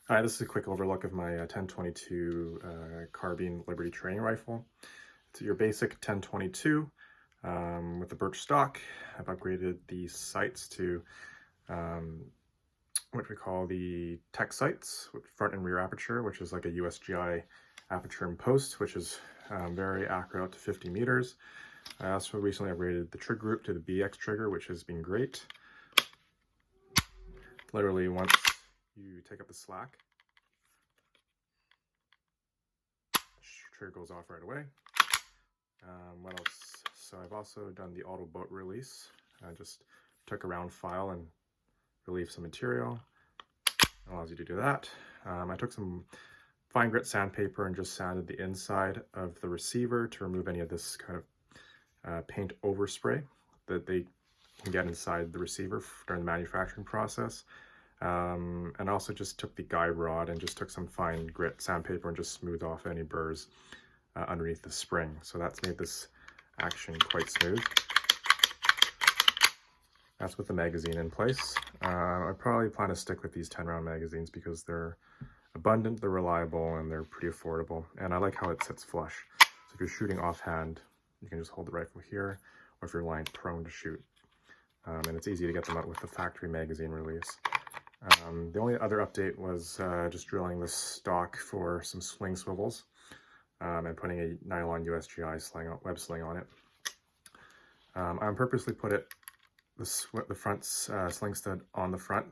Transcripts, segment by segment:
Hi, this is a quick overlook of my 1022 Carbine Liberty training rifle. It's your basic 1022 with the birch stock. I've upgraded the sights to what we call the tech sights with front and rear aperture, which is like a USGI aperture and post, which is very accurate up to 50 meters. I also recently upgraded the trigger group to the BX trigger, which has been great. Literally, once you take up the slack, trigger goes off right away. What else? So I've also done the auto boat release. I just took a round file and relieved some material. It allows you to do that. I took some fine grit sandpaper and just sanded the inside of the receiver to remove any of this kind of paint overspray that they can get inside the receiver during the manufacturing process. And also just took the guide rod and just took some fine grit sandpaper and just smoothed off any burrs underneath the spring. So that's made this action quite smooth. That's with the magazine in place. I probably plan to stick with these 10-round magazines because they're abundant, they're reliable, and they're pretty affordable. And I like how it sits flush. So if you're shooting offhand, you can just hold the rifle here, or if you're lying prone to shoot. And it's easy to get them out with the factory magazine release. The only other update was just drilling the stock for some sling swivels and putting a nylon USGI web sling on it. I purposely put the front sling stud on the front,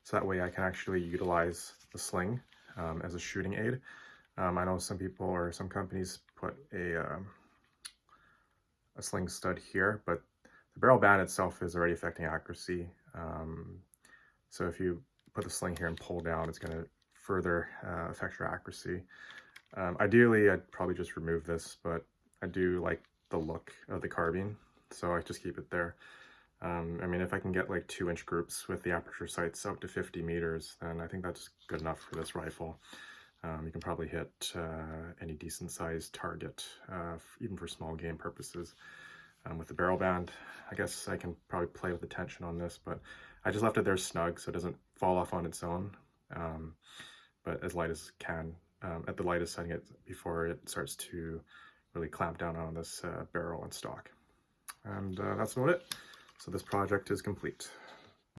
so that way I can actually utilize the sling as a shooting aid. I know some people or some companies put a sling stud here, but the barrel band itself is already affecting accuracy. So if you put the sling here and pull down, it's going to further affect your accuracy. Ideally, I'd probably just remove this, but I do like the look of the carbine, so I just keep it there. I mean, if I can get like 2-inch groups with the aperture sights up to 50 meters, then I think that's good enough for this rifle. You can probably hit any decent sized target, even for small game purposes. With the barrel band, I guess I can probably play with the tension on this, but I just left it there snug so it doesn't fall off on its own, but as light as can, at the lightest setting it before it starts to really clamp down on this barrel and stock. And that's about it. So this project is complete.